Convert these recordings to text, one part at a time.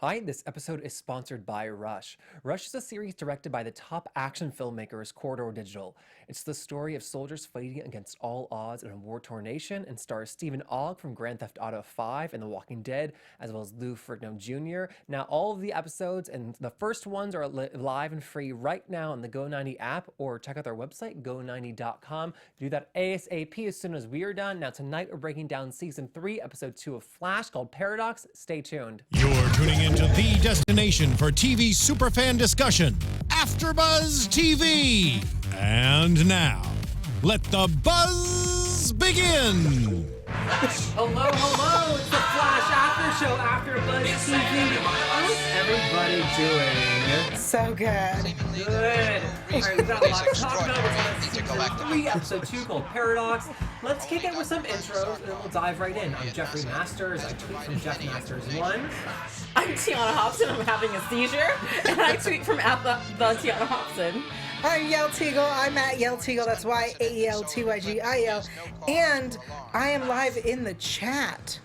Hi, this episode is sponsored by Rush. Rush is a series directed by the top action filmmakers Corridor Digital. It's the story of soldiers fighting against all odds in a war-torn nation and stars Stephen Ogg from Grand Theft Auto 5 and The Walking Dead, as well as Lou Ferrigno Jr. Now, all of the episodes and the first ones are live and free right now on the Go90 app, or check out their website, go90.com. Do that ASAP as soon as we are done. Now, tonight we're breaking down Season 3, Episode 2 of Flash, called Paradox. Stay tuned. You're tuning into the destination for TV superfan discussion, AFTERBUZZ TV. And now, let the buzz begin. Hello, hello, it's the Flash After Show, AFTERBUZZ TV. How's everybody doing? So good. Good. All right, we've got a lot to talk about. It's Season 3, Episode 2 called Paradox. Let's kick it with some intros, and then we'll dive right in. I'm Jeffrey Masters. I tweet from Jeff Masters 1. I'm Tiona Hobson. I'm having a seizure, and I tweet from at the Tiona Hobson. I'm Yael Tygiel. I'm at Yael Tygiel. That's YAELTYGIL. And I am live in the chat.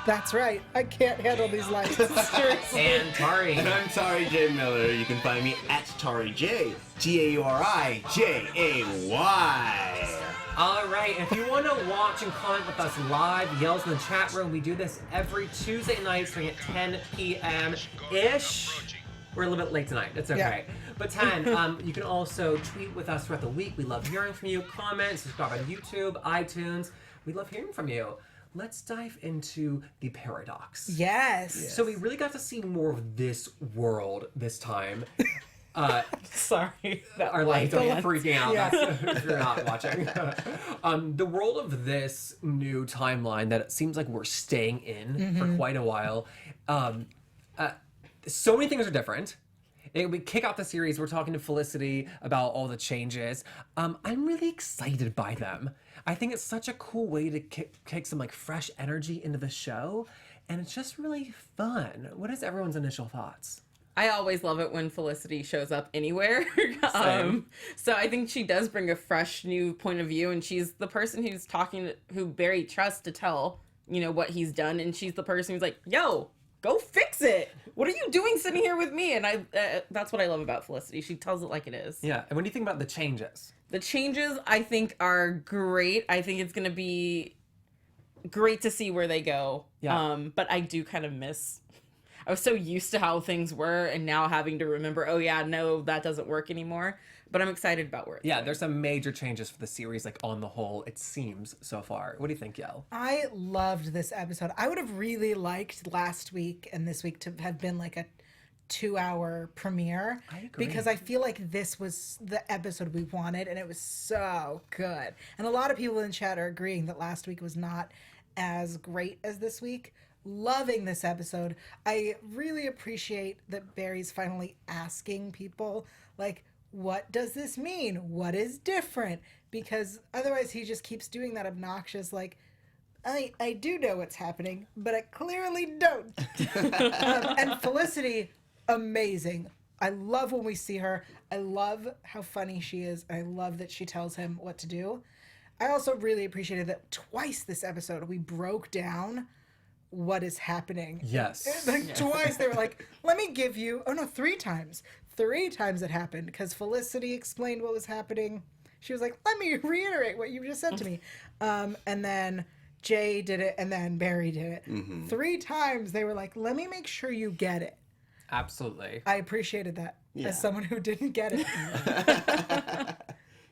That's right. I can't handle these lights. Seriously. And Tauri. And I'm Tauri J. Miller. You can find me at Tauri J. TAURIJAY. All right, if you want to watch and comment with us live, Yael's in the chat room. We do this every Tuesday night starting at 10 p.m.-ish. We're a little bit late tonight. It's okay. Yeah. But 10, you can also tweet with us throughout the week. We love hearing from you. Comment, subscribe on YouTube, iTunes. We love hearing from you. Let's dive into the paradox. Yes. So we really got to see more of this world this time. Sorry. Our lights are dance. freaking out. Yeah. That's, if you're not watching. The world of this new timeline that it seems like we're staying in for quite a while. So many things are different. We kick off the series. We're talking to Felicity about all the changes. I'm really excited by them. I think it's such a cool way to kick some like fresh energy into the show, and it's just really fun. What is everyone's initial thoughts? I always love it when Felicity shows up anywhere. Same. So I think she does bring a fresh new point of view, and she's the person who's who Barry trusts to tell, what he's done, and she's the person who's like, yo, go fix it. What are you doing sitting here with me? And that's what I love about Felicity. She tells it like it is. Yeah, and what do you think about the changes? The changes, I think, are great. I think it's going to be great to see where they go. Yeah. But I do kind of I was so used to how things were, and now having to remember, oh yeah, no, that doesn't work anymore. But I'm excited about where it's going. There's some major changes for the series, like on the whole, it seems so far. What do you think, Yael? I loved this episode. I would have really liked last week and this week to have been like a 2-hour premiere. I agree. Because I feel like this was the episode we wanted, and it was so good. And a lot of people in chat are agreeing that last week was not as great as this week. Loving this episode. I really appreciate that Barry's finally asking people, like, what does this mean? What is different? Because otherwise he just keeps doing that obnoxious, like, I do know what's happening, but I clearly don't. And Felicity, amazing. I love when we see her. I love how funny she is. I love that she tells him what to do. I also really appreciated that twice this episode we broke down what is happening. Yes. Twice they were like, let me give you, 3 times. 3 times it happened because Felicity explained what was happening. She was like, let me reiterate what you just said to me. And then Jay did it, and then Barry did it. 3 times they were like, let me make sure you get it. Absolutely. I appreciated that as someone who didn't get it.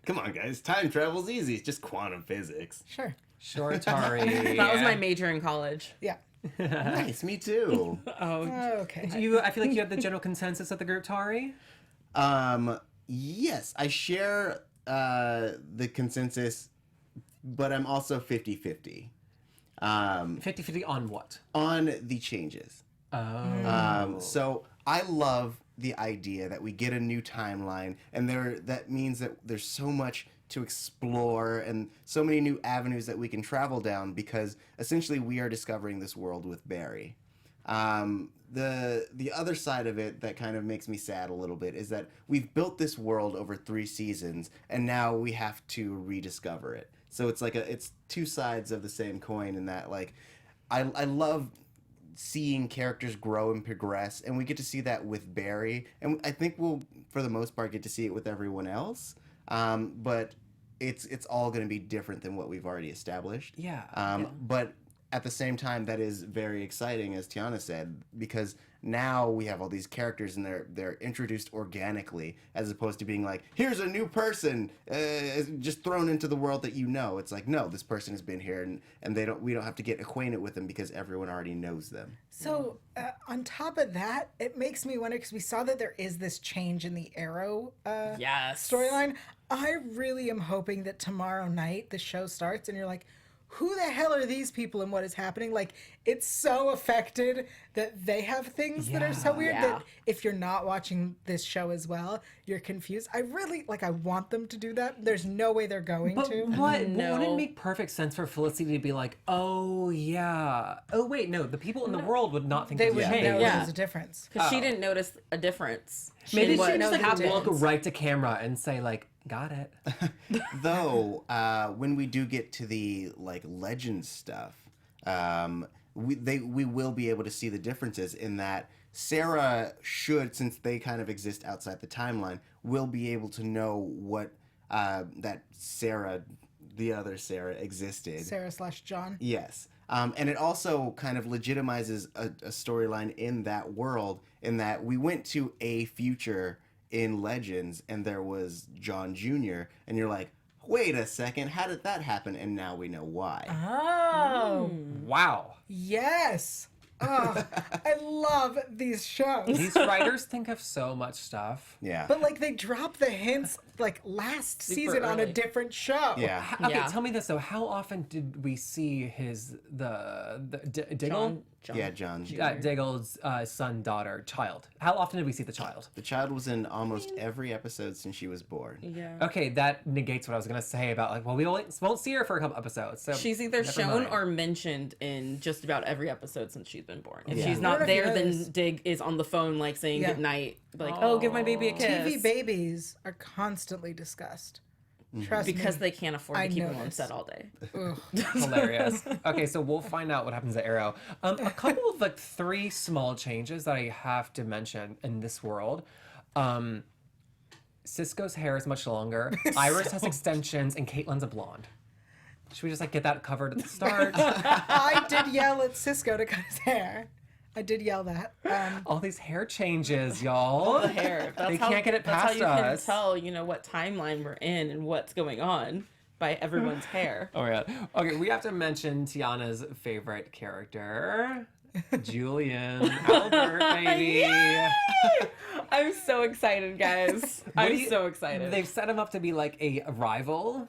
Come on, guys. Time travel's easy. It's just quantum physics. Sure. Sure, Tauri. That was my major in college. Yeah. Nice. Me too. Okay. I feel like you have the general consensus of the group, Tauri? Yes, I share the consensus, but I'm also 50-50. 50-50 on what? On the changes. Oh. So I love the idea that we get a new timeline, and that means that there's so much to explore and so many new avenues that we can travel down, because essentially we are discovering this world with Barry. The other side of it that kind of makes me sad a little bit is that we've built this world over 3 seasons, and now we have to rediscover it. So it's like it's 2 sides of the same coin, in that, like, I love seeing characters grow and progress, and we get to see that with Barry, and I think we'll, for the most part, get to see it with everyone else. But it's all going to be different than what we've already established. Yeah. But at the same time, that is very exciting, as Tiona said, because now we have all these characters and they're introduced organically, as opposed to being like, here's a new person just thrown into the world that you know. It's like, no, this person has been here, and we don't have to get acquainted with them because everyone already knows them. So on top of that, it makes me wonder, because we saw that there is this change in the Arrow Yes. storyline. I really am hoping that tomorrow night the show starts and you're like, who the hell are these people and what is happening? Like, it's so affected that they have things that are so weird that if you're not watching this show as well, you're confused. I really, I want them to do that. There's no way they're going But to. what? No. Wouldn't it make perfect sense for Felicity to be like, oh, yeah. Oh, wait, no. The people in the world would not think They this would was know changed. Yeah. there's a difference. Because she didn't notice a difference. Maybe in what she just happened. look right to camera and say, like, got it. Though, when we do get to the legend stuff, we will be able to see the differences in that Sarah should, since they kind of exist outside the timeline, will be able to know what that Sarah, the other Sarah, existed. Sarah/John. Yes. And it also kind of legitimizes a storyline in that world, in that we went to a future in Legends and there was John Jr. and you're like, wait a second, how did that happen? And now we know why. Oh, Wow. yes. Oh, I love these shows. These writers think of so much stuff. Yeah. But they drop the hints last season on a early. different show. Yeah. Okay, Yeah. tell me this though. How often did we see Diggle? Yeah, John. Diggle's son, daughter, child. How often did we see the child? The child was in almost every episode since she was born. Yeah. Okay, that negates what I was gonna say about we won't see her for a couple episodes. So She's either never shown mind. or mentioned in just about every episode since she's been born. If Yeah. she's I not wonder if there, he then knows. Dig is on the phone saying Yeah. goodnight. Oh, give my baby a kiss. TV babies are constantly discussed. Trust Because me. they can't afford to I keep them on noticed. set all day. hilarious. Okay, so we'll find out what happens at Arrow. A couple of 3 small changes that I have to mention in this world. Cisco's hair is much longer. Iris has extensions, and Caitlin's a blonde. Should we just get that covered at the start? I did yell at Cisco to cut his hair. I did yell that. All these hair changes, y'all. The hair. That's They how, can't get it past That's how you us. can tell, what timeline we're in and what's going on by everyone's hair. Oh my god. Okay, we have to mention Tiana's favorite character, Julian Albert, baby. I'm so excited, guys. I'm so excited. They've set him up to be a rival.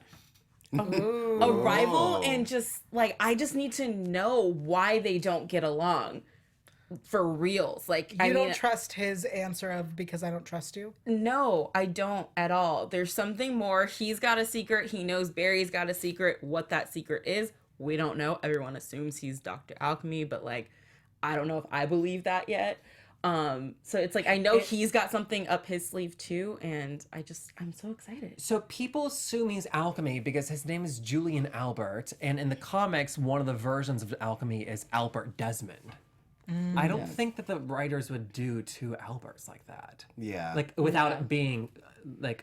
A rival, and just I just need to know why they don't get along. For reals. You don't trust his answer of because I don't trust you? No, I don't at all. There's something more. He's got a secret. He knows Barry's got a secret. What that secret is, we don't know. Everyone assumes he's Dr. Alchemy, but I don't know if I believe that yet. So it's I know he's got something up his sleeve too, and I'm so excited. So people assume he's alchemy because his name is Julian Albert, and in the comics, one of the versions of alchemy is Albert Desmond. I don't think that the writers would do 2 Alberts like that. Yeah. Without it being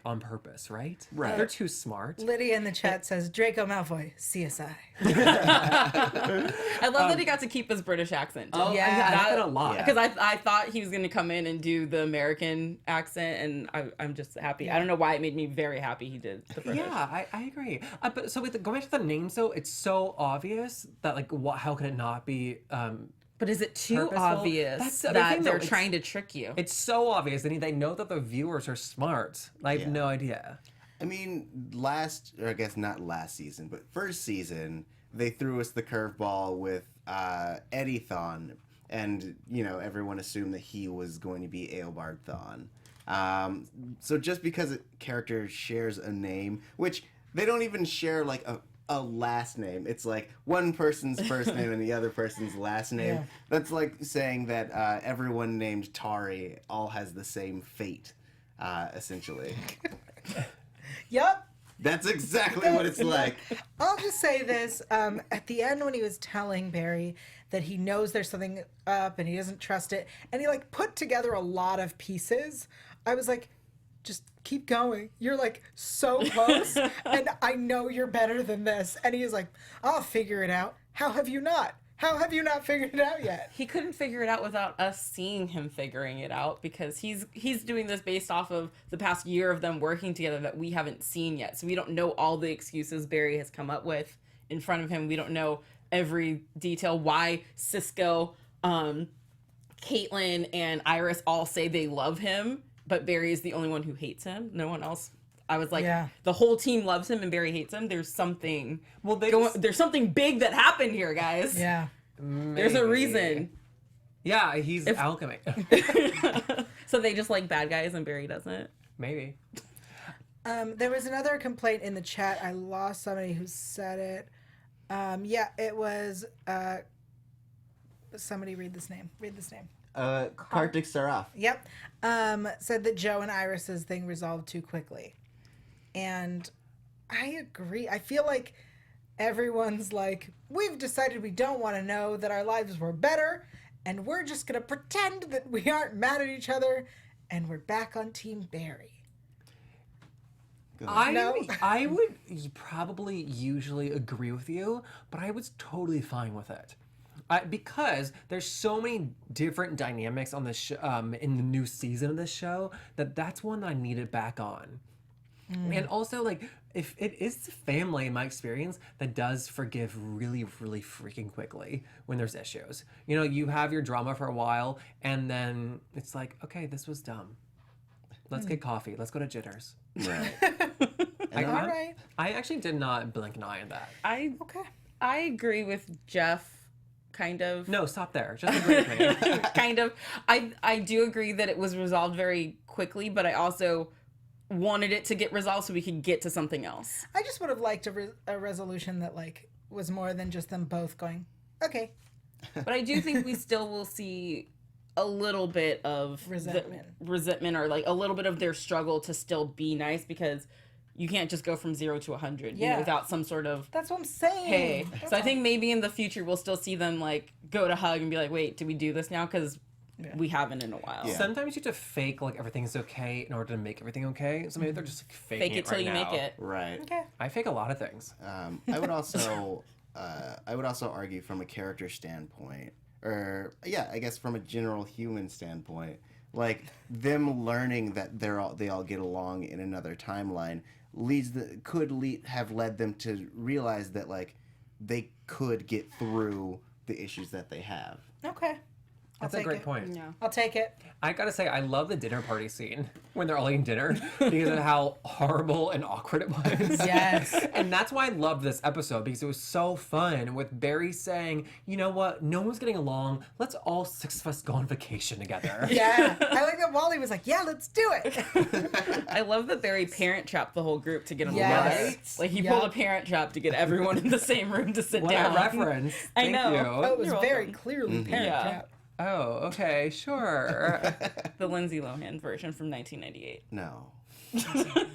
on purpose, right? Right. They're too smart. Lydia in the chat says, Draco Malfoy, CSI. I love that he got to keep his British accent. Oh, Yeah. I like that a lot. Yeah. Because I thought he was going to come in and do the American accent, and I'm just happy. I don't know why it made me very happy he did the British. Yeah, I agree. But so going back to the names, though, it's so obvious that how could it not be? But is it too Purposeful? obvious That's the other that thing, though. they're It's- trying to trick you? It's so obvious, and they know that the viewers are smart. I have no idea. I mean, I guess not last season, but first season, they threw us the curveball with Eddie Thawne, and, everyone assumed that he was going to be Aelbard Thawne. So just because a character shares a name, which they don't even share, a last name. It's one person's first name and the other person's last name. Yeah. That's like saying that everyone named Tauri all has the same fate, essentially. Yup. That's exactly what it's like. I'll just say this. At the end, when he was telling Barry that he knows there's something up and he doesn't trust it, and he like put together a lot of pieces, I was like, just keep going. You're like so close, and I know you're better than this. And he is like, I'll figure it out. How have you not? How have you not figured it out yet? He couldn't figure it out without us seeing him figuring it out, because he's doing this based off of the past year of them working together that we haven't seen yet. So we don't know all the excuses Barry has come up with in front of him. We don't know every detail why Cisco, Caitlin, and Iris all say they love him, but Barry is the only one who hates him. No one else. I was like, the whole team loves him and Barry hates him. There's something. Well, there's something big that happened here, guys. Yeah. There's a reason. Yeah, he's alchemy. So they just like bad guys and Barry doesn't. Maybe. There was another complaint in the chat. I lost somebody who said it. It was somebody read this name. Kartik Saraf. Yep. Said that Joe and Iris's thing resolved too quickly. And I agree. I feel like everyone's like, we've decided we don't want to know that our lives were better, and we're just going to pretend that we aren't mad at each other, and we're back on Team Barry. I would probably usually agree with you, but I was totally fine with it. Because there's so many different dynamics on the in the new season of this show that's one that I needed back on. And also, like, if it is the family, in my experience, that does forgive really, really freaking quickly when there's issues. You know, you have your drama for a while, and then it's like, okay, this was dumb. Let's get coffee. Let's go to Jitters. Right. All right. I actually did not blink an eye at that. I agree with Jeff. Kind of. No, stop there. Just agree with me. Kind of. I do agree that it was resolved very quickly, but I also wanted it to get resolved so we could get to something else. I just would have liked a resolution that like was more than just them both going, okay. But I do think we still will see a little bit of resentment or like a little bit of their struggle to still be nice, because you can't just go from 0 to 100 you know, without some sort of That's what I'm saying. Hey. So I think maybe in the future we'll still see them like go to hug and be like, wait, did we do this now? Because we haven't in a while. Yeah. Sometimes you have to fake like everything's okay in order to make everything okay. So maybe they're just like, faking Fake it till right you now. make it. Right. Okay. I fake a lot of things. I would also argue from a character standpoint, or I guess from a general human standpoint, like them learning that they all get along in another timeline have led them to realize that like they could get through the issues that they have. Okay. That's a great point. Yeah. I'll take it. I gotta say, I love the dinner party scene when they're all eating dinner because of how horrible and awkward it was. Yes. And that's why I loved this episode, because it was so fun with Barry saying, you know what, no one's getting along. Let's all 6 of us go on vacation together. Yeah. I like that Wally was like, yeah, let's do it. I love that Barry parent trapped the whole group to get them Yes. together. Like he pulled a parent trap to get everyone in the same room to sit What down. a reference. I Thank know. you. Oh, it was You're very welcome. clearly parent Yeah. trap. Oh, okay, sure. The Lindsay Lohan version from 1998. No.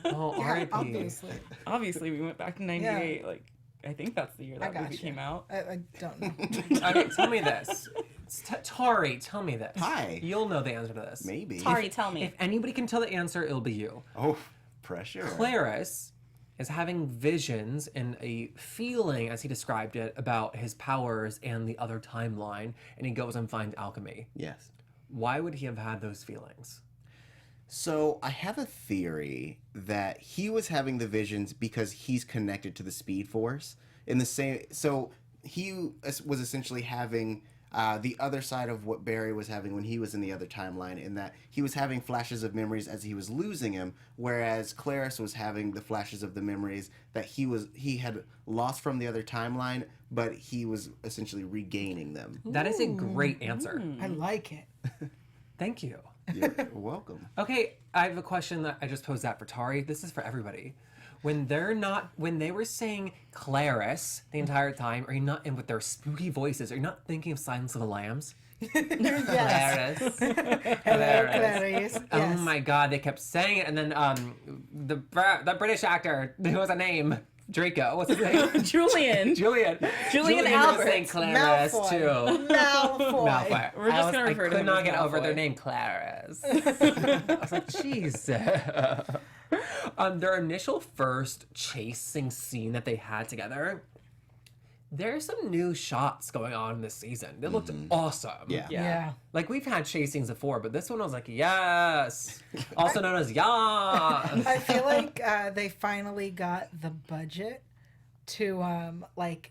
Oh, Yeah, R.I.P. obviously. Obviously, we went back to 98. Like, I think that's the year that movie came out. I don't know. Okay, tell me this. Tari, tell me this. Hi. You'll know the answer to this. Maybe. Tari, tell me. If anybody can tell the answer, it'll be you. Oh, pressure. Claris is having visions and a feeling, as he described it, about his powers and the other timeline, and he goes and finds alchemy. Yes. Why would he have had those feelings? So I have a theory that he was having the visions because he's connected to the Speed Force. So he was essentially having the other side of what Barry was having when he was in the other timeline, in that he was having flashes of memories as he was losing him, whereas Claris was having the flashes of the memories that he had lost from the other timeline, but he was essentially regaining them. That is a great answer. I like it. Thank you. You're welcome. Okay, I have a question that I just posed that for Tari. This is for everybody. When they were saying Claris the entire time, are you not, and with their spooky voices, are you not thinking of Silence of the Lambs? Yes. Clarice. Hello, Clarice. Oh Yes. my god, they kept saying it, and then the British actor who has a name, Draco. What's his name? Julian. Julian. Julian was Albert. saying Clarice Malfoy. too. Malfoy. Malfoy. We're just gonna refer I to could him not as get over Malfoy. their name, Clarice. I was like, jeez. Their initial first chasing scene that they had together. There's some new shots going on this season. They looked awesome. Yeah. Yeah. Like, we've had chasings before, but this one I was like, yes. Also known as yes. I feel like they finally got the budget to like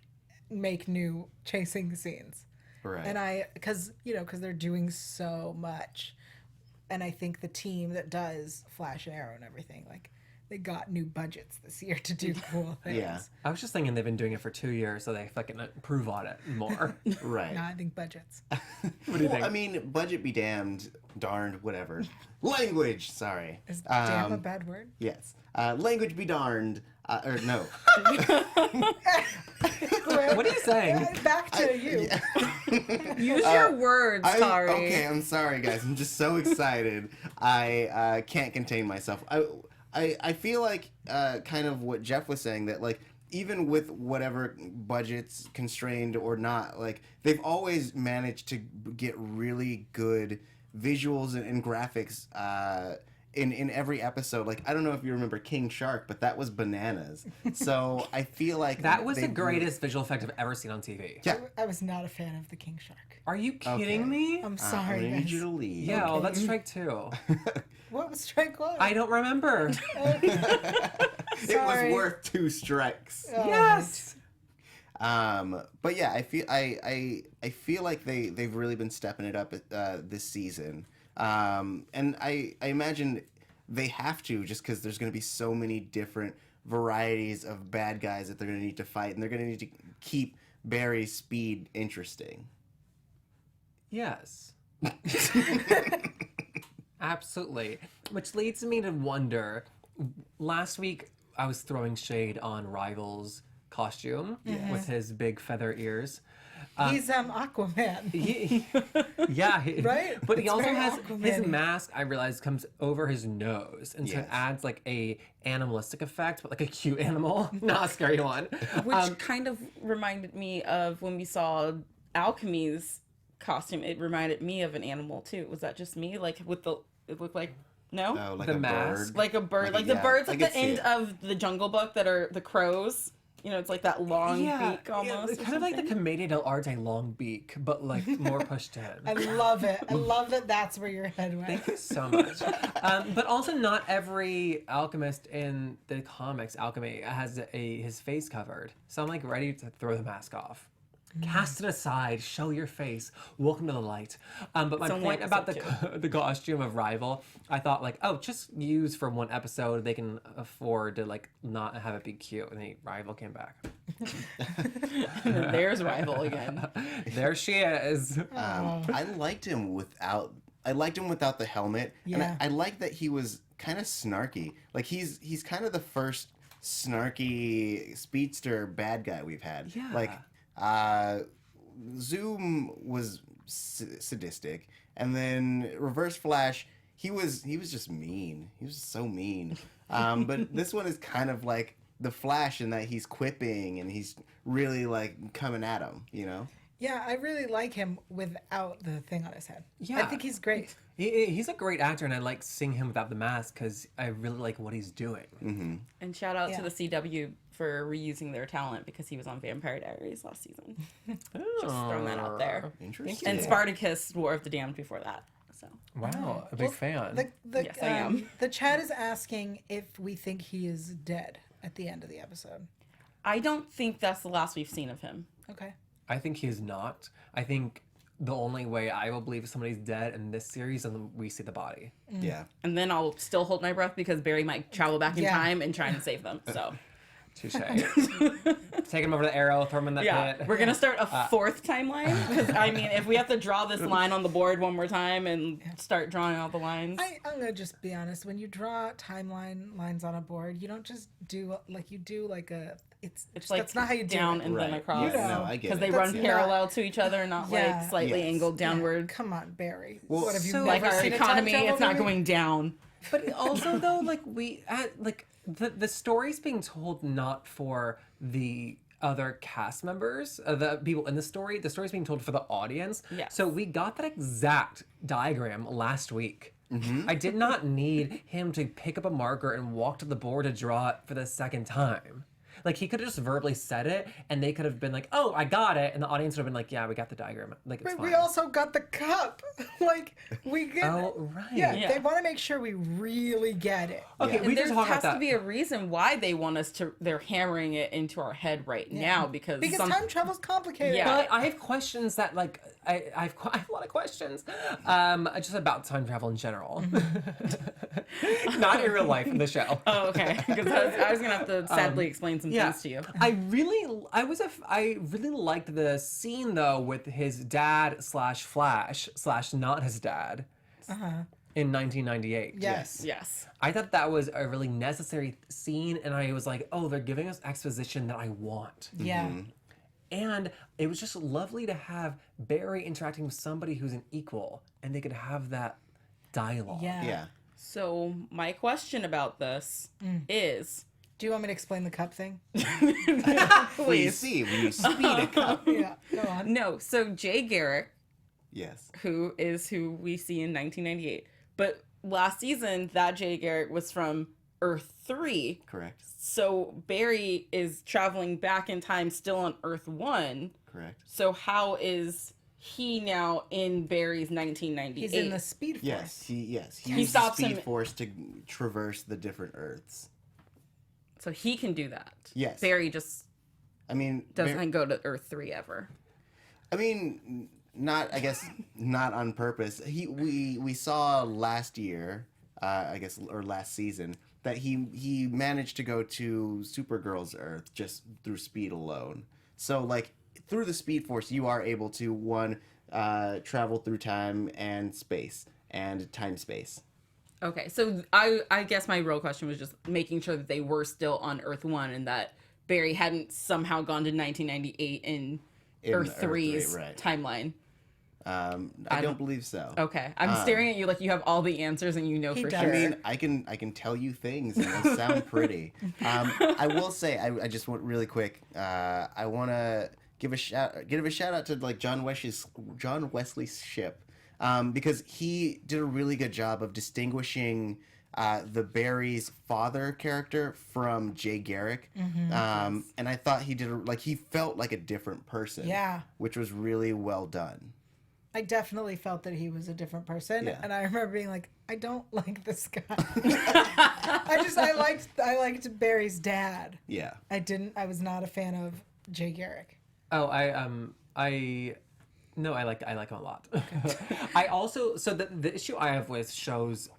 make new chasing scenes. Right. And because they're doing so much, and I think the team that does Flash and Arrow and everything, like, they got new budgets this year to do cool things. Yeah. I was just thinking they've been doing it for 2 years, so they fucking improve on it more. Right. No, I think budgets. What do you think? I mean, budget be damned, darned, whatever. Language, sorry. Is damn a bad word? Yes. Language be darned. Or no. What are you saying? Back to you. Use your words, Tauri. Okay, I'm sorry, guys. I'm just so excited. I can't contain myself. I feel like kind of what Jeff was saying, that like even with whatever budgets constrained or not, like they've always managed to get really good visuals and graphics in every episode. Like, I don't know if you remember King Shark, but that was bananas. So I feel like That was the they greatest visual effect I've ever seen on TV. Yeah. I was not a fan of the King Shark. Are you kidding Okay. me? I'm I sorry, need guys. you to leave. Yeah, well, that's strike two. What was strike one? I don't remember. It was Sorry. worth 2 strikes. Yes. But yeah, I feel like they've really been stepping it up this season. And I imagine they have to, just because there's going to be so many different varieties of bad guys that they're going to need to fight, and they're going to need to keep Barry's speed interesting. Yes. Absolutely. Which leads me to wonder, last week I was throwing shade on Rival's costume with his big feather ears. He's Aquaman. Yeah, Right? But he It's also very has his Aquaman-y. mask. I realized comes over his nose, and so it Yes. adds like a animalistic effect, but like a cute animal, not a scary one. Which kind of reminded me of when we saw Alchemy's costume. It reminded me of an animal too. Was that just me? Like with the, it looked like, no? Oh, like The a mask? bird. Like a bird. Like yeah, the birds I at could the see end it. of the Jungle Book that are the crows. You know, it's like that long beak almost. or kind of like the something. Commedia dell'arte long beak, but like more pushed I in. love it. I love that that's where your head went. Thank you so much. But also, not every alchemist in the comics, alchemy, has his face covered. So I'm like ready to throw the mask off. Cast it aside, show your face. Welcome to the light. But my It's only point about episode the costume of Rival, I thought like, oh, just use for one episode. They can afford to like not have it be cute. And then Rival came back. There's Rival again. There she is. I liked him without the helmet, Yeah. and I like that he was kind of snarky. Like he's kind of the first snarky speedster bad guy we've had. Yeah. Like Zoom was sadistic, and then Reverse Flash, he was just mean. He was so mean. But this one is kind of like the Flash in that he's quipping and he's really like coming at him. You know. Yeah, I really like him without the thing on his head. I Yeah. think he's great. He's a great actor, and I like seeing him without the mask because I really like what he's doing. And shout out Yeah. to the CW for reusing their talent because he was on Vampire Diaries last season. Just throwing that out there. Interesting. And Spartacus, War of the Damned before that. So Wow, a big fan. Yes, I am. The chat is asking if we think he is dead at the end of the episode. I don't think that's the last we've seen of him. Okay. I think he's not. I think the only way I will believe somebody's dead in this series is when we see the body. Yeah. And then I'll still hold my breath because Barry might travel back in Yeah. time and try and save them. So Touche. Take him over to the arrow, throw him in that yeah, pit. we're gonna start a fourth timeline because I mean, if we have to draw this line on the board one more time and start drawing all the lines, I'm gonna just be honest. When you draw timeline lines on a board, you don't just do like you do like a It's like that's not how you do down it. and then Right. across. You know. No, I get Because it. they That's run not- parallel to each other, not Yeah. like slightly Yes. angled Yeah. downward. Come on, Barry. Well, What have you so- never Like our seen a time economy, travel it's not movie? going down. But also though, like the story's being told not for the other cast members, the people in the story. The story's being told for the audience. Yes. So we got that exact diagram last week. I did not need him to pick up a marker and walk to the board to draw it for the second time. Like, he could have just verbally said it, and they could have been like, "Oh, I got it," and the audience would have been like, "Yeah, we got the diagram. Like, it's But fine." we also got the cup. Like, we get. Oh, right. Yeah, they want to make sure we really get it. Okay, Yeah. we And can there talk has about that. to be a reason why they want us to. They're hammering it into our head right now because Time travel's complicated. Yeah. But I have questions that, like, I have a lot of questions, just about time travel in general, not in real life in the show. Oh, okay. Because I was gonna have to sadly explain some things to you. I really liked the scene though with his dad / Flash / not his dad in 1998. Yes. Yes. I thought that was a really necessary scene, and I was like, oh, they're giving us exposition that I want. Yeah. And it was just lovely to have Barry interacting with somebody who's an equal, and they could have that dialogue. Yeah. Yeah. So my question about this is, Do you want me to explain the cup thing? Well, you see, when you speed a cup. Yeah. Go on. no. So Jay Garrick, Yes. who we see in 1998, but last season that Jay Garrick was from Earth 3. Correct. So Barry is traveling back in time still on Earth 1. Correct. So how is he now in Barry's 1998? He's in the Speed Force. Yes. He He uses stops Speed him- Force to traverse the different Earths. So he can do that. Yes. Barry just I mean, doesn't go to Earth 3 ever. I mean, not. I guess not on purpose. We saw last year, I guess, or last season, that he managed to go to Supergirl's Earth just through speed alone. So like through the Speed Force, you are able to travel through time and space and time space. Okay, so I guess my real question was just making sure that they were still on Earth 1 and that Barry hadn't somehow gone to 1998 in Earth Earth 3, 3's right. timeline. I don't believe so. Okay, I'm staring at you like you have all the answers and you know He for does. sure. I mean, I can tell you things and they'll sound pretty. I will say, I just want really quick. I want to give a shout out to like John Wesley Shipp, because he did a really good job of distinguishing the Barry's father character from Jay Garrick, and I thought he he felt like a different person. Yeah. which was really well done. I definitely felt that he was a different person, Yeah. and I remember being like, I don't like this guy. I liked Barry's dad. Yeah. I was not a fan of Jay Garrick. Oh, I like him a lot. I also, so the issue I have with shows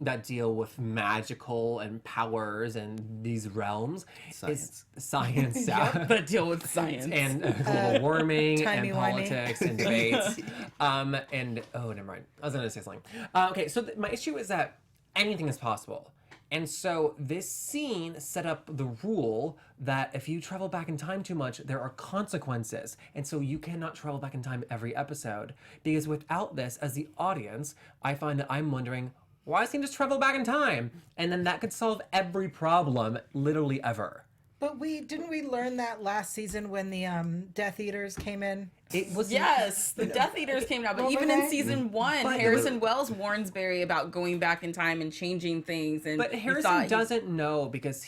that deal with magical and powers and these realms is science that deal with science. and global warming and timey-wimey. politics and debates. And oh, never mind. I was gonna say something. Okay, so my issue is that anything is possible. And so this scene set up the rule that if you travel back in time too much, there are consequences. And so you cannot travel back in time every episode. Because without this, as the audience, I find that I'm wondering, why doesn't he just travel back in time? And then that could solve every problem, literally ever. But didn't we learn that last season when the Death Eaters came in? It was Yes, the Death Eaters came out, but Well, even but in they- season 1, But- Harrison Wells warns Barry about going back in time and changing things. And But he Harrison thought he- doesn't know because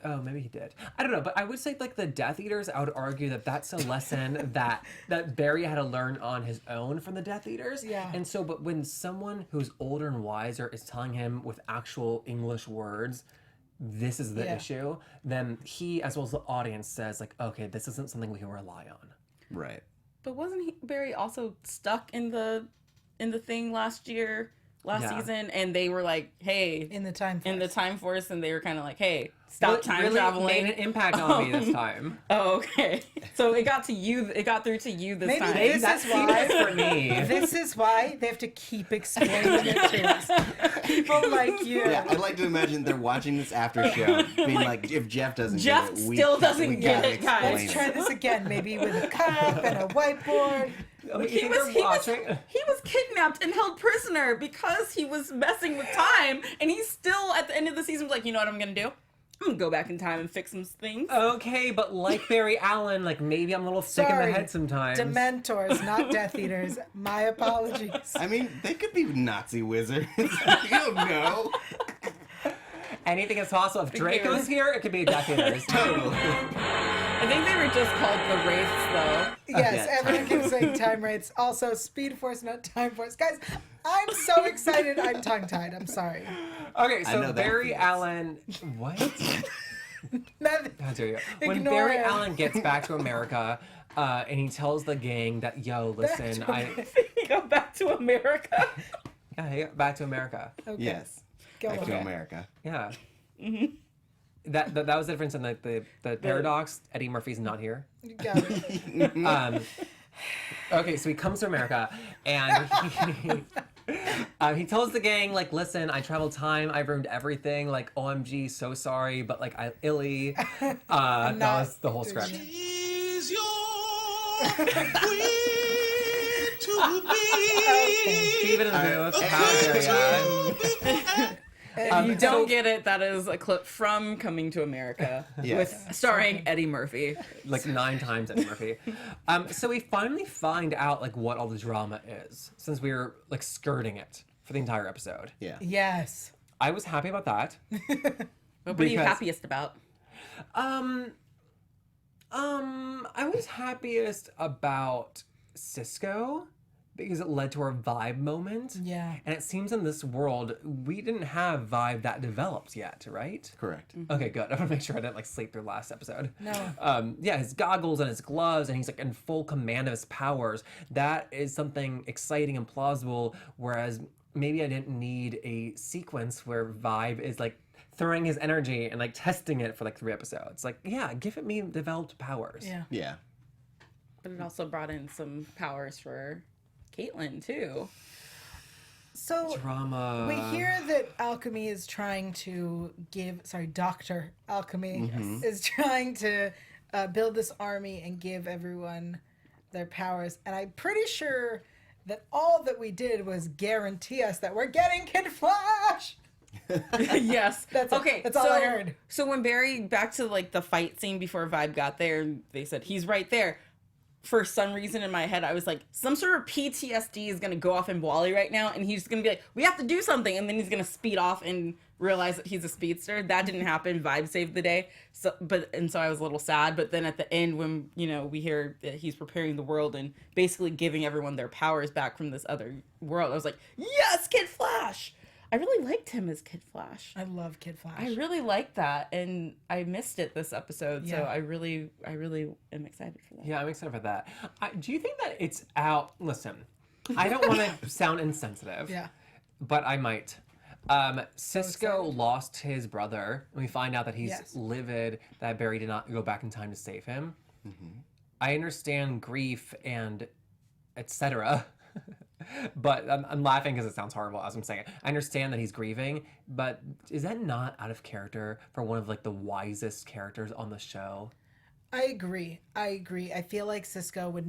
oh, maybe he did. I don't know, but I would say like the Death Eaters, I would argue that that's a lesson that Barry had to learn on his own from the Death Eaters. Yeah. And so, but when someone who's older and wiser is telling him with actual English words, this is the Yeah. issue, then he, as well as the audience, says like, okay, this isn't something we can rely on. Right. But wasn't Barry also stuck in the thing last year last Yeah. season, and they were like, "Hey," In the time force. in the time force, and they were kind of like, "Hey, stop Well, it time really traveling." made an impact on me this time. Oh, okay. So it got to you. It got through to you this Maybe time. this That's is why- for me. This is why they have to keep explaining it to us. People like you. Yeah, I'd like to imagine they're watching this after show, being like, if Jeff doesn't Jeff get it, we still ca- doesn't we get gotta it, guys. explain Let's try this again, maybe with a cup and a whiteboard. Oh, you He think was, they're he, was, watching? he was kidnapped and held prisoner because he was messing with time, and he's still at the end of the season was like, you know what I'm gonna do? I'm gonna go back in time and fix some things. Okay, but like Barry Allen, like maybe I'm a little sick in Sorry. the head sometimes. Dementors, not Death Eaters. My apologies. I mean, they could be Nazi wizards. You don't know. Anything is possible. If Draco's here, it could be Death Eaters. Totally. I think they were just called the Wraiths, though. Yes, Yeah, everyone keeps saying time rates. Also, Speed Force, not Time Force. Guys, I'm so excited. I'm tongue-tied. I'm sorry. Okay, I so know that Barry feels. Allen. What? Nothing. How dare you? When Ignore Barry him. Allen gets back to America, and he tells the gang that, yo, listen, Go back to America. back to America. Okay. Yes. Go Back on. to America. Yeah. That was the difference in like the paradox. Eddie Murphy's not here. You got it. Okay, so he comes to America and he tells the gang, like, listen, I traveled time, I ruined everything, like, OMG, so sorry, but like I illy. That was the whole script. Is your queen to be? Steven in the booth. How dare ya? If you don't get it, that is a clip from Coming to America, Yes. with starring Eddie Murphy. Like 9 times Eddie Murphy. So we finally find out like what all the drama is, since we were like skirting it for the entire episode. Yeah. Yes. I was happy about that. What were you Because- happiest about? I was happiest about Cisco because it led to our vibe moment. Yeah. And it seems in this world we didn't have vibe that developed yet, right? Correct. Okay, good. I want to make sure I didn't like sleep through last episode. No. Yeah, his goggles and his gloves, and he's like in full command of his powers. That is something exciting and plausible. Whereas maybe I didn't need a sequence where Vibe is like throwing his energy and like testing it for like 3 episodes. Like, yeah, give it me developed powers. Yeah. Yeah. But it also brought in some powers for Caitlin, too. So Drama. we hear that Alchemy is trying to Dr. Alchemy is trying to build this army and give everyone their powers. And I'm pretty sure that all that we did was guarantee us that we're getting Kid Flash. Yes. That's it. okay. That's all I heard. So when Barry, back to like the fight scene before Vibe got there, they said he's right there. For some reason in my head, I was like, some sort of PTSD is gonna go off in Wally right now, and he's gonna be like, we have to do something, and then he's gonna speed off and realize that he's a speedster. That didn't happen. Vibe saved the day. So I was a little sad. But then at the end, when we hear that he's preparing the world and basically giving everyone their powers back from this other world, I was like, yes, Kid Flash. I really liked him as Kid Flash. I love Kid Flash. I really liked that, and I missed it this episode, so Yeah. I really am excited for that. Yeah, I'm excited for that. Do you think that it's out? Listen, I don't want to sound insensitive. Yeah. But I might. Cisco lost his brother, and we find out that he's Yes. livid that Barry did not go back in time to save him. I understand grief and etc. But I'm laughing because it sounds horrible as I'm saying it. I understand that he's grieving, but is that not out of character for one of like the wisest characters on the show? I agree. I feel like Cisco would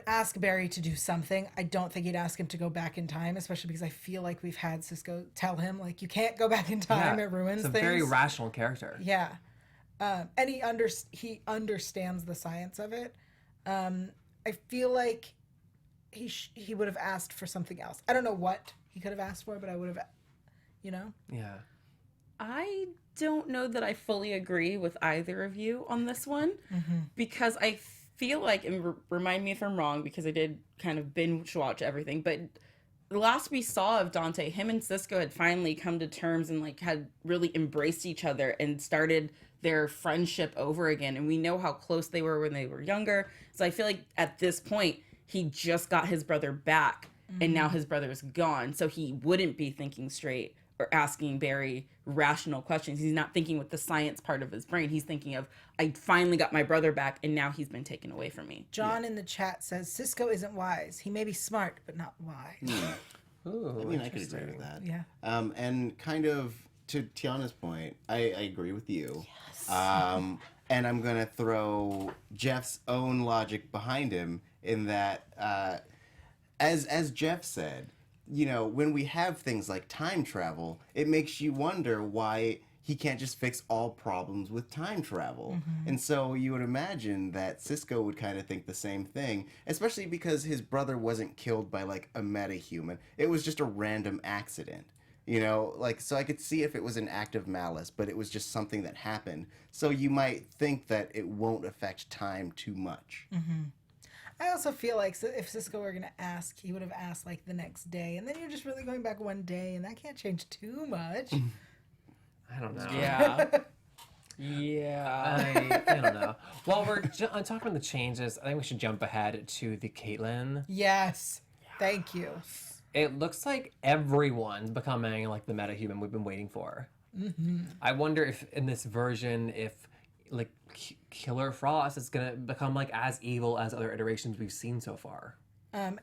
ask Barry to do something. I don't think he'd ask him to go back in time, especially because I feel like we've had Cisco tell him, like, you can't go back in time. It ruins it's a things. very rational character. Yeah. And he understands the science of it. I feel like he would have asked for something else. I don't know what he could have asked for, but I would have, Yeah. I don't know that I fully agree with either of you on this one, because I feel like, and remind me if I'm wrong, because I did kind of binge watch everything, but the last we saw of Dante, him and Cisco had finally come to terms and like had really embraced each other and started their friendship over again. And we know how close they were when they were younger. So I feel like at this point, he just got his brother back. and now his brother's gone, so he wouldn't be thinking straight or asking Barry rational questions. He's not thinking with the science part of his brain. He's thinking of, I finally got my brother back, and now he's been taken away from me. John in the chat says Cisco isn't wise. He may be smart, but not wise. Ooh, I mean, I could agree with that. Yeah. And kind of to Tiana's point, I agree with you. Yes. And I'm going to throw Jeff's own logic behind him in that, as Jeff said, you know, when we have things like time travel, it makes you wonder why he can't just fix all problems with time travel. And so you would imagine that Cisco would kind of think the same thing, especially because his brother wasn't killed by like a metahuman. It was just a random accident. You know, like, so I could see if it was an act of malice, but it was just something that happened. So you might think that it won't affect time too much. I also feel like if Cisco were going to ask, he would have asked like the next day. And then you're just really going back one day, and that can't change too much. I don't know. Yeah. Yeah. I don't know. While we're talking about the changes, I think we should jump ahead to the Caitlyn. Yes. Thank you. It looks like everyone's becoming like the metahuman we've been waiting for. I wonder if in this version, if like Killer Frost is gonna become like as evil as other iterations we've seen so far.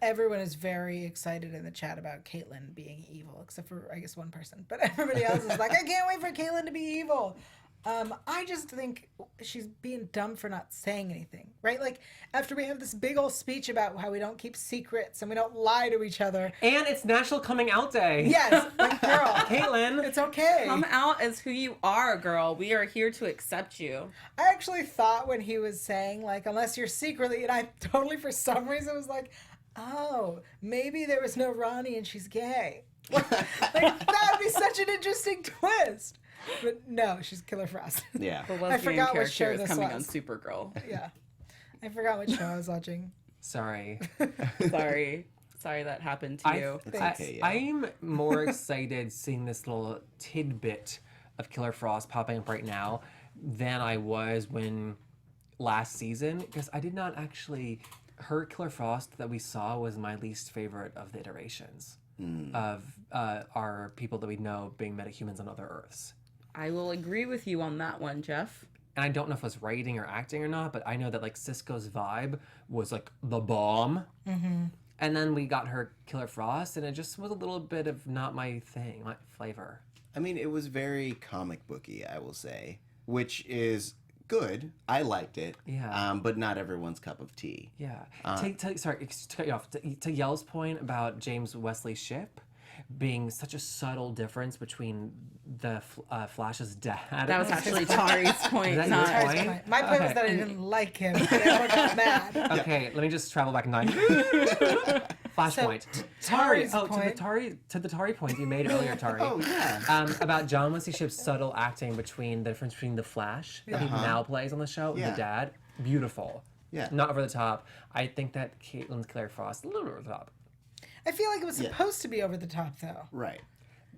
Everyone is very excited in the chat about Caitlyn being evil, except for, I guess, one person. But everybody else is like, I can't wait for Caitlyn to be evil. I just think she's being dumb for not saying anything, right? Like, after we have this big old speech about how we don't keep secrets and we don't lie to each other. And it's National Coming Out Day. Yes, like, girl, Caitlyn. it's okay. Come out as who you are, girl. We are here to accept you. I actually thought when he was saying, like, unless you're secretly, and I totally, for some reason, was like, oh, maybe there was no Ronnie and she's gay. Like that would be such an interesting twist. But no, she's Killer Frost. Yeah. The I lesbian forgot what show character is this coming on was. Supergirl. Yeah. I forgot what show I was watching. Sorry. Sorry that happened to you. It's okay, yeah. I'm more excited seeing this little tidbit of Killer Frost popping up right now than I was when last season, because I did not actually. Her Killer Frost that we saw was my least favorite of the iterations of our people that we know being metahumans on other Earths. I will agree with you on that one, Jeff. And I don't know if it was writing or acting or not, but I know that like Cisco's vibe was like the bomb. And then we got her Killer Frost, and it just was a little bit of not my thing, my flavor. I mean, it was very comic booky, I will say, which is good. I liked it. Yeah. But not everyone's cup of tea. Yeah. Sorry, to cut you off. To Yael's point about James Wesley Shipp being such a subtle difference between the Flash's dad. That was actually Tauri's point. Is that not- your Sorry, point? my point was Okay. that I didn't like him. I got mad. Okay, let me just travel back in time. Flashpoint. Tauri's Oh, point. to the Tauri point you made earlier, Tauri. Oh, yeah. About John Wesley Shipp's subtle acting between the difference between the Flash that he now plays on the show and Yeah. the dad. Beautiful. Yeah. Not over the top. I think that Caitlyn's Killer Frost a little over the top. I feel like it was supposed to be over the top, though. Right.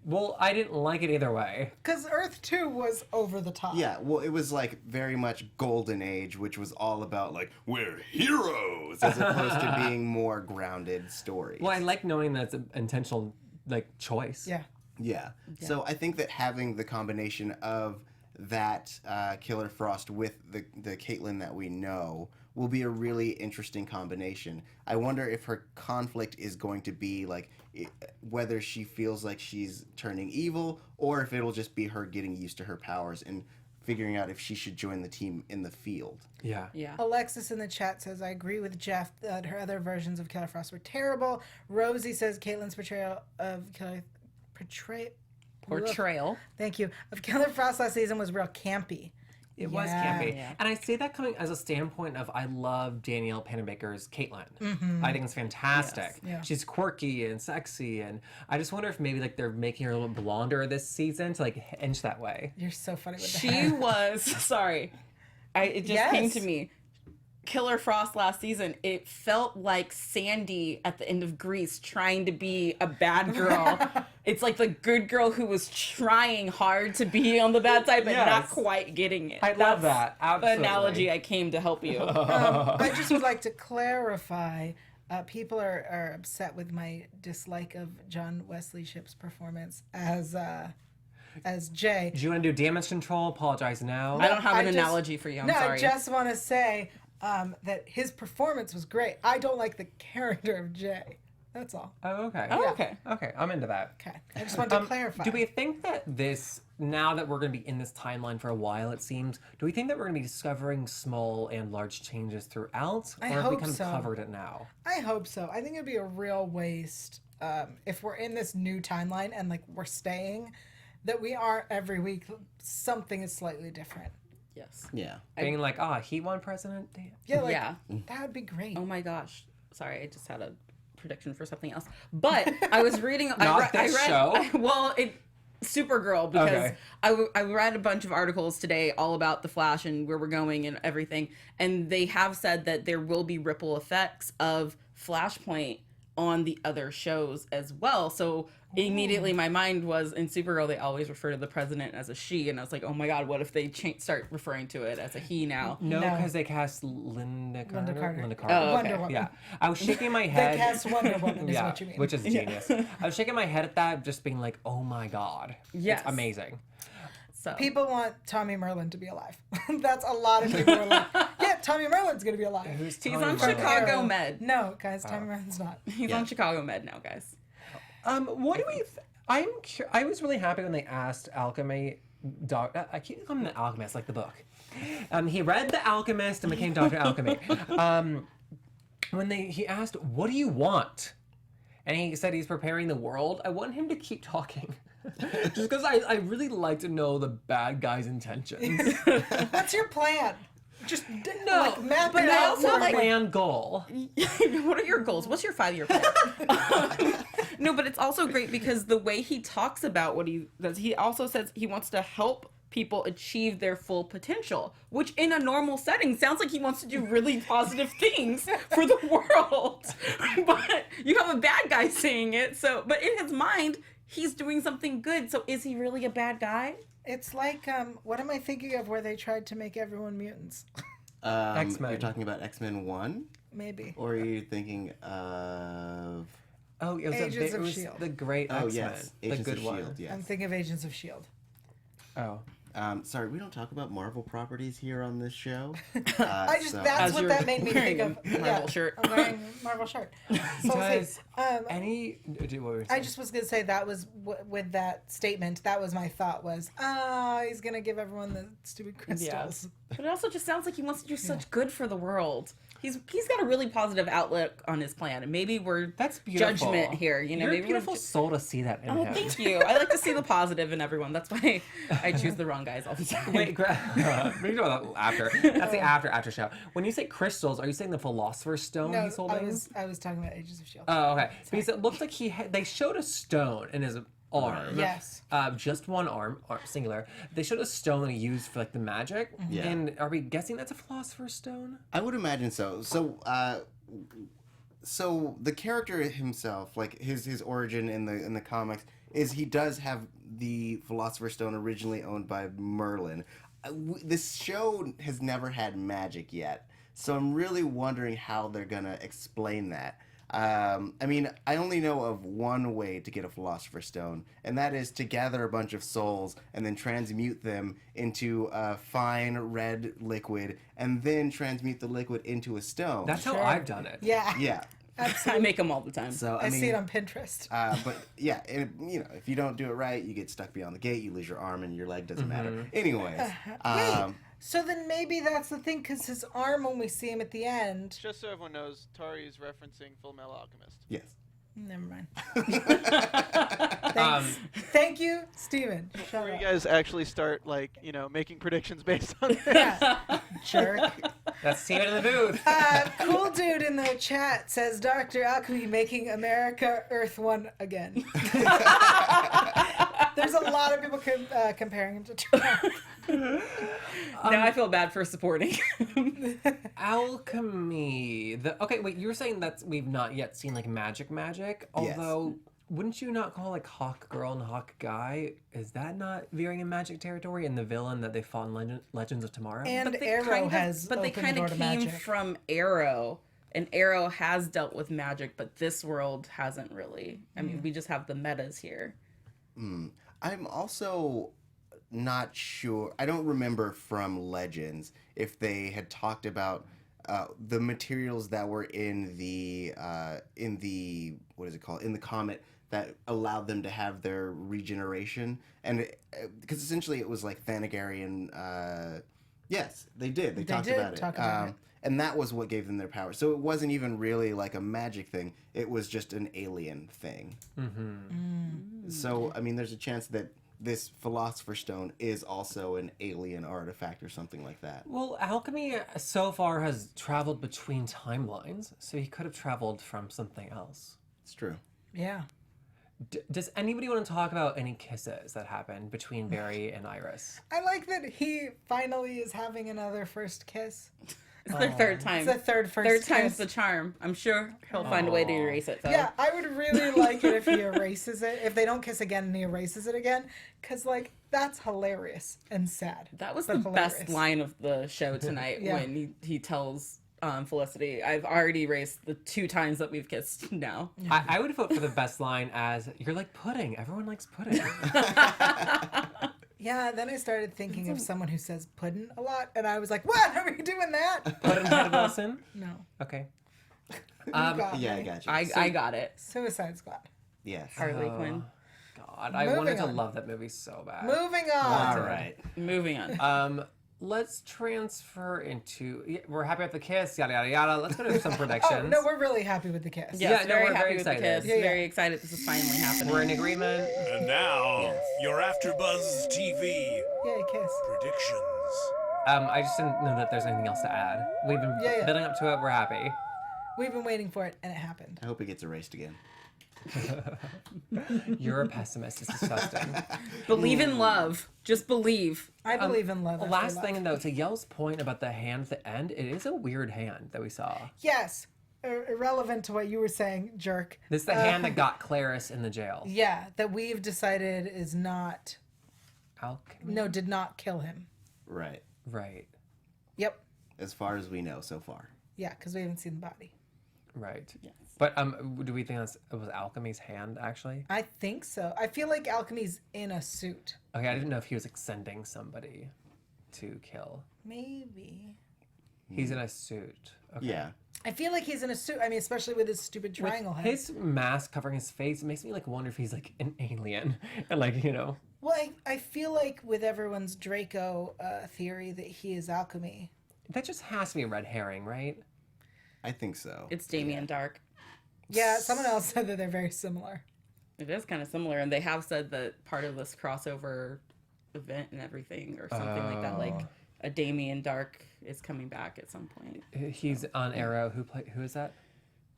Well, I didn't like it either way. Because Earth 2 was over the top. Yeah, well, it was like very much Golden Age, which was all about like, we're heroes, as opposed to being more grounded stories. Well, I like knowing that it's an intentional like choice. Yeah. Yeah. So I think that having the combination of that Killer Frost with the Caitlyn that we know will be a really interesting combination. I wonder if her conflict is going to be like whether she feels like she's turning evil or if it'll just be her getting used to her powers and figuring out if she should join the team in the field. Yeah. Yeah. Alexis in the chat says, I agree with Jeff that her other versions of Killer Frost were terrible. Rosie says Caitlyn's portrayal of Portrayal. Thank you. Of Killer Frost last season was real campy. It was campy. And I say that coming as a standpoint of I love Danielle Panabaker's Caitlyn. I think it's fantastic. Yes. Yeah. She's quirky and sexy, and I just wonder if maybe like they're making her a little blonder this season to like inch that way. You're so funny with She that. was sorry. It just came to me. Killer Frost last season, it felt like Sandy at the end of Grease trying to be a bad girl. It's like the good girl who was trying hard to be on the bad side, but not Yes. quite getting it. I love that. The Absolutely. analogy I came to help you. I just would like to clarify people are upset with my dislike of John Wesley Shipp's performance as Jay. Do you want to do damage control? Apologize now. I don't have an I just- analogy for you. I'm no, sorry. I just want to say that his performance was great. I don't like the character of Jay. That's all. Oh, okay. Oh, okay. Okay, I'm into that. Okay. I just wanted to clarify. Do we think that now that we're going to be in this timeline for a while, it seems, do we think that we're going to be discovering small and large changes throughout? I or have we hope kind of so. covered it now? I hope so. I think it'd be a real waste if we're in this new timeline and like we're staying, that we are every week something is slightly different. Yes. Yeah. Being like, he won president? Damn. Yeah, like Yeah. that would be great. Oh my gosh. Sorry, I just had a prediction for something else. But I was reading. Not this show. Supergirl, because Okay. I read a bunch of articles today all about the Flash and where we're going and everything, and they have said that there will be ripple effects of Flashpoint on the other shows as well. So immediately my mind was, in Supergirl they always refer to the president as a she, and I was like, oh my god, what if they start referring to it as a he now? No, No. because they cast Linda Carter. Carter. Oh, okay. Wonder Woman. Yeah. I was shaking my They head. cast Wonder Woman is yeah, what you mean. which is genius. I was shaking my head at that, just being like, oh my god. Yes. It's amazing. So People want Tommy Merlin to be alive. That's a lot of people are like, yeah, Tommy Merlin's gonna be alive. Who's he's Tony on Merlin? Chicago Arrow. Med. No, guys, Tommy Merlin's not. He's on Chicago Med now, guys. What do we? I was really happy when they asked Alchemy. I keep calling him the Alchemist, like the book. He read The Alchemist and became Dr. Alchemy. When he asked, "What do you want?" and he said he's preparing the world, I want him to keep talking. Just because I really like to know the bad guy's intentions. What's your plan? Just No, like map but it I out also for like- me. Plan goal. What are your goals? What's your 5-year plan? No, but it's also great because the way he talks about what he does, he also says he wants to help people achieve their full potential, which in a normal setting sounds like he wants to do really positive things for the world. But you have a bad guy saying it, but in his mind, he's doing something good. So is he really a bad guy? It's like, what am I thinking of where they tried to make everyone mutants? X-Men. You're talking about X-Men 1? Maybe. Or are you thinking of... Oh, it was, Agents it of was S.H.I.E.L.D.. the great Oh, X-Men. yes. The Agents good of one. S.H.I.E.L.D., yes. I'm thinking of Agents of S.H.I.E.L.D. Oh. Sorry, we don't talk about Marvel properties here on this show. That's As what you're that made me think wearing of. a Marvel shirt. I'm wearing a Marvel shirt. So I'll say, Does what were you I saying? just was going to say that was, with that statement, that was my thought was, he's going to give everyone the stupid crystals. But it also just sounds like he wants to do such good for the world. He's got a really positive outlook on his plan, and maybe we're That's beautiful. judgment here. You know, You're maybe a beautiful we're soul to see that in Oh, him. thank you. I like to see the positive in everyone. That's why I choose the wrong guys all the time. Wait, we can do that after. That's the after show. When you say crystals, are you saying the Philosopher's Stone No, he's holding? I was talking about Agents of S.H.I.E.L.D. Oh, okay. Because it looks like they showed a stone in his arm. Yes. Just one arm, singular. They showed a stone that he used for like the magic. Yeah. And are we guessing that's a Philosopher's Stone? I would imagine so. So the character himself, like his origin in the comics, is he does have the Philosopher's Stone originally owned by Merlin. This show has never had magic yet, so I'm really wondering how they're gonna explain that. I mean, I only know of one way to get a Philosopher's Stone, and that is to gather a bunch of souls and then transmute them into a fine red liquid, and then transmute the liquid into a stone. That's how I've done it. Yeah. Yeah. I make them all the time. So I I mean, see it on Pinterest. but yeah, if you don't do it right, you get stuck beyond the gate. You lose your arm, and your leg doesn't matter. Anyways, So then maybe that's the thing, because his arm, when we see him at the end... Just so everyone knows, Tauri is referencing Full Metal Alchemist. yes. Never mind. Thank you, Steven. Shut Before you up. guys actually start, making predictions based on that. Yeah. Jerk. That's Steven in the booth. Cool dude in the chat says Dr. Alchemy making America Earth One again. There's a lot of people comparing him to Trump. Now I feel bad for supporting him. Alchemy. Okay, wait, you were saying that we've not yet seen like magic, although wouldn't you not call like Hawk Girl and Hawk Guy? Is that not veering in magic territory? And the villain that they fought in Legends of Tomorrow? And But they Arrow kind of- has But they opened the kind door of to came magic. from Arrow. And Arrow has dealt with magic, but this world hasn't really. I mean, we just have the metas here. I'm also not sure. I don't remember from Legends if they had talked about the materials that were in the what is it called, in the comet, that allowed them to have their regeneration, and because essentially it was like Thanagarian. Yes, they did. They talked about it. And that was what gave them their power. So it wasn't even really like a magic thing. It was just an alien thing. So, I mean, there's a chance that this Philosopher's Stone is also an alien artifact or something like that. Well, alchemy so far has traveled between timelines, so he could have traveled from something else. It's true. Yeah. Does anybody want to talk about any kisses that happened between Barry and Iris? I like that he finally is having another first kiss. It's their third time. It's the third Third kiss. time's the charm. I'm sure he'll find a way to erase it, though. Yeah, I would really like it if he erases it. If they don't kiss again and he erases it again. Because, like, that's hilarious and sad. That was but the hilarious. best line of the show tonight Yeah. when he tells Felicity, I've already erased the 2 times that we've kissed now. I would vote for the best line as, you're like pudding. Everyone likes pudding. Yeah, then I started thinking of someone who says puddin' a lot. And I was like, what? Are we doing that? Puddin' Wilson? No. Okay. You got Yeah, I me. got you. I got it. Suicide Squad. Yes. Harley Quinn. God, I Moving wanted to on. love that movie so bad. Moving on. All right. Moving on. Let's transfer into. We're happy with the kiss, yada yada yada. Let's go to some predictions. Oh, no, we're really happy with the kiss. Yes, no, very we're happy very with the excited. kiss. Yeah, yeah. Very excited this is finally happening. We're in agreement. And now, your AfterBuzz TV Yay, kiss. predictions. I just didn't know that there's anything else to add. We've been Yeah, yeah. building up to it. We're happy. We've been waiting for it, and it happened. I hope it gets erased again. You're a pessimist. It's disgusting. Believe in love. Just believe. I believe in love. after Last love. thing though, to Yael's point about the hand at the end, it is a weird hand that we saw. Yes. Irrelevant to what you were saying, jerk. This is the hand that got Clarice in the jail. Yeah, that we've decided is not. Alchemy. No, did not kill him. Right. Right. Yep. As far as we know so far. Yeah, because we haven't seen the body. Right. Yes. But do we think it was Alchemy's hand actually? I think so. I feel like Alchemy's in a suit. Okay, I didn't know if he was like sending somebody to kill. Maybe. He's in a suit. Okay. Yeah. I feel like he's in a suit. I mean, especially with his stupid triangle head. His mask covering his face, it makes me like wonder if he's like an alien and like, you know. Well, I feel like with everyone's Draco theory that he is alchemy. That just has to be a red herring, right? I think so. It's Damien Dark. Yeah, someone else said that they're very similar. It is kind of similar, and they have said that part of this crossover event and everything, or something like that, like a Damien Dark is coming back at some point. He's on Arrow. Who is that?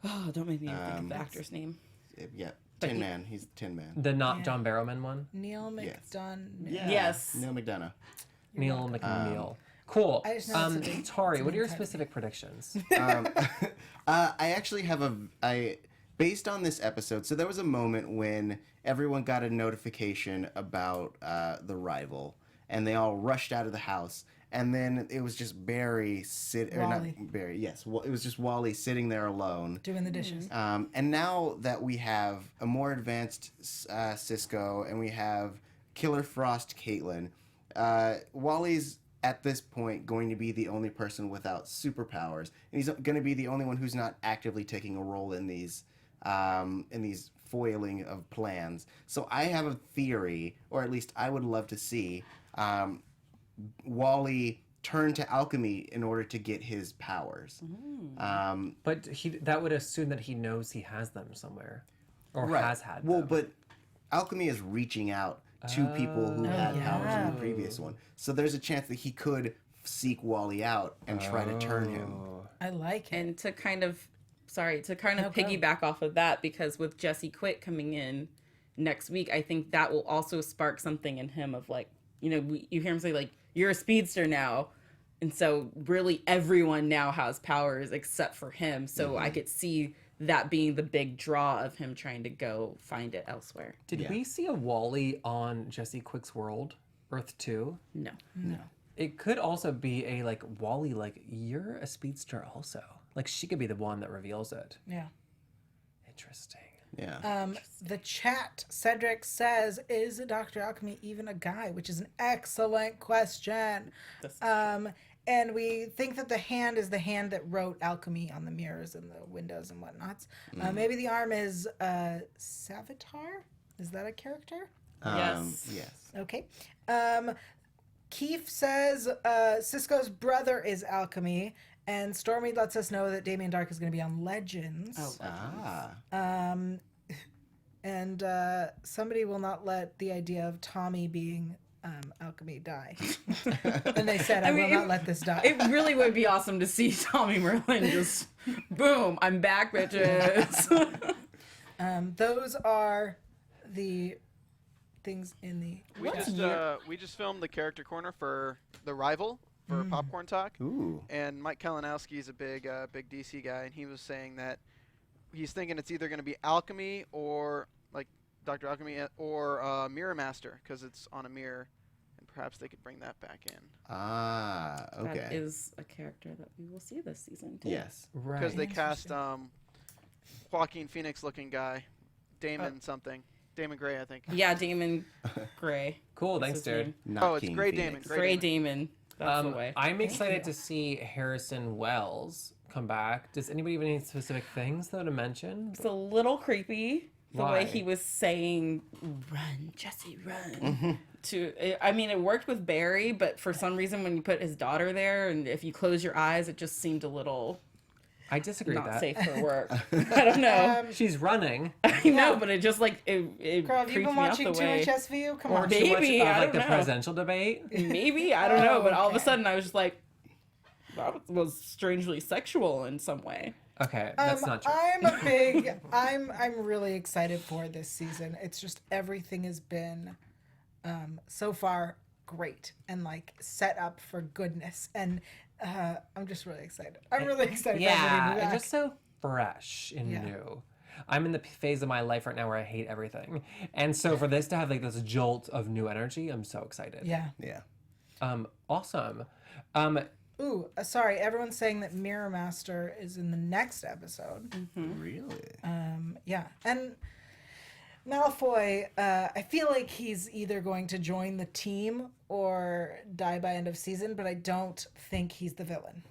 Oh, don't make me think of the actor's name. Yeah. Tin Man. He's the Tin Man. The not John Barrowman one? Neil Yes. McDonough. Yeah. Yes. Neil McDonough. Neil McNeil. Cool. I just know it's a big- Tori, it's what an are your entire specific predictions? I actually have based on this episode, so there was a moment when everyone got a notification about the rival, and they all rushed out of the house, and then it was just Barry Wally. not Barry, yes, it was just Wally sitting there alone. Doing the dishes. And now that we have a more advanced Cisco, and we have Killer Frost Caitlin, Wally's at this point going to be the only person without superpowers, and he's going to be the only one who's not actively taking a role in these foiling of plans. So I have a theory, or at least I would love to see Wally turn to alchemy in order to get his powers. But that would assume that he knows he has them somewhere, or has had them. Well, but alchemy is reaching out to people who had powers in the previous one. So there's a chance that he could seek Wally out and try to turn him. I like it. And to kind of piggyback off of that, because with Jesse Quick coming in next week, I think that will also spark something in him of like, you know, you hear him say like, you're a speedster now. And so really everyone now has powers except for him. So I could see that being the big draw of him trying to go find it elsewhere. Did we see a Wally on Jesse Quick's world, Earth 2? No. No. It could also be a like Wally, like you're a speedster also. Like she could be the one that reveals it. Yeah. Interesting. Yeah. The chat, Cedric says, is Dr. Alchemy even a guy? Which is an excellent question. And we think that the hand is the hand that wrote alchemy on the mirrors and the windows and whatnots. Maybe the arm is Savitar? Is that a character? Yes. Yes. Okay. Keith says Cisco's brother is alchemy. And Stormy lets us know that Damien Dark is going to be on Legends. And somebody will not let the idea of Tommy being alchemy die. And they said, I will not let this die. It really would be awesome to see Tommy Merlin just, boom, I'm back, bitches. Those are the things in the... We just filmed the character corner for The Rival for Popcorn Talk. Ooh. And Mike Kalinowski is a big DC guy, and he was saying that he's thinking it's either going to be Alchemy or like Dr. Alchemy or Mirror Master because it's on a mirror, and perhaps they could bring that back in. Okay. That is a character that we will see this season too. Yes. Right. Because they cast Joaquin Phoenix-looking guy, Damon something. Damon Gray, I think. Yeah, Damon Gray. Cool, That's thanks, his dude. name. Not it's King Gray Phoenix. Damon. Gray Damon. That's the way. I'm excited to see Harrison Wells come back. Does anybody have any specific things though to mention? It's a little creepy the Why? way he was saying, "Run, Jesse, run." I mean, it worked with Barry, but for some reason, when you put his daughter there, and if you close your eyes, it just seemed a little I disagree with not that. safe for work. I don't know. She's running. I know, but it just like it Girl, have you creeped been me out watching the too way. much SVU? Come Or on. too much Maybe, of I like don't the know. presidential debate. Maybe I don't know, but all of a Okay. sudden I was just like, that was strangely sexual in some way. Okay, that's not true. I'm really excited for this season. It's just everything has been so far great and like set up for goodness, and I'm just really excited. I'm really excited. for everything to Yeah, be and back. just so fresh and new. I'm in the phase of my life right now where I hate everything, and so for this to have like this jolt of new energy, I'm so excited. Yeah. Yeah. Awesome. Ooh, sorry. Everyone's saying that Mirror Master is in the next episode. Really? Yeah, and Malfoy, I feel like he's either going to join the team or die by end of season, but I don't think he's the villain.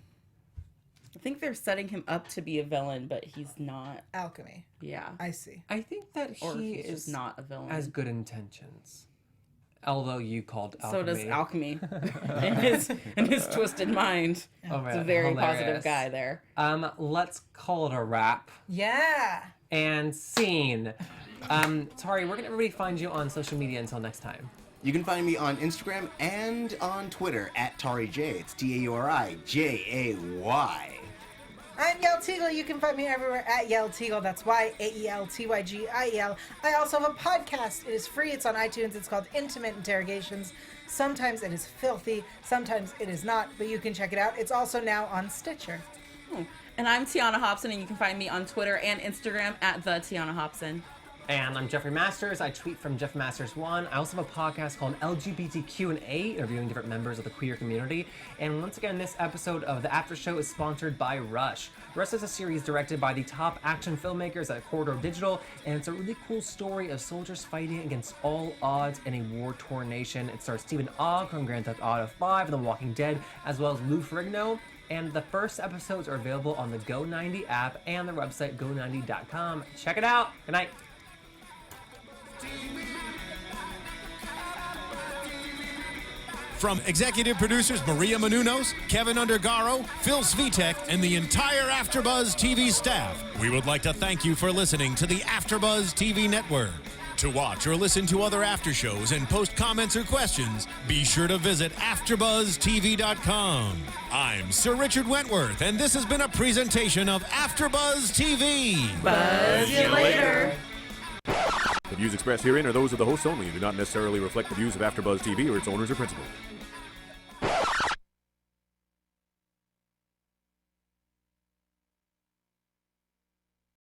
I think they're setting him up to be a villain, but he's not. Alchemy. Yeah. I see. I think that Or he he's is just not a villain. has good intentions. Although you called alchemy. So does Alchemy in his twisted mind. Oh, He's a man, very hilarious. positive guy there. Let's call it a wrap. Yeah. And scene. Tauri, where can everybody find you on social media until next time? You can find me on Instagram and on Twitter at TauriJ. It's TauriJay. I'm Yael Tygiel. You can find me everywhere at Yael Tygiel. That's YAELTYGIEL. I also have a podcast. It is free. It's on iTunes. It's called Intimate Interrogations. Sometimes it is filthy. Sometimes it is not. But you can check it out. It's also now on Stitcher. And I'm Tiona Hobson, and you can find me on Twitter and Instagram at the Tiona Hobson. And I'm Jeffrey Masters. I tweet from Jeff Masters 1. I also have a podcast called LGBTQ&A, interviewing different members of the queer community. And once again, this episode of The After Show is sponsored by Rush. Rush is a series directed by the top action filmmakers at Corridor Digital, and it's a really cool story of soldiers fighting against all odds in a war-torn nation. It stars Stephen Ogg from Grand Theft Auto 5 and The Walking Dead, as well as Lou Ferrigno. And the first episodes are available on the Go90 app and the website go90.com. Check it out. Good night. From executive producers Maria Menounos, Kevin Undergaro, Phil Svitek, and the entire AfterBuzz TV staff, we would like to thank you for listening to the AfterBuzz TV network. To watch or listen to other after shows and post comments or questions, be sure to visit AfterBuzzTV.com. I'm Sir Richard Wentworth, and this has been a presentation of AfterBuzz TV. Buzz you later. The views expressed herein are those of the hosts only and do not necessarily reflect the views of AfterBuzz TV or its owners or principals.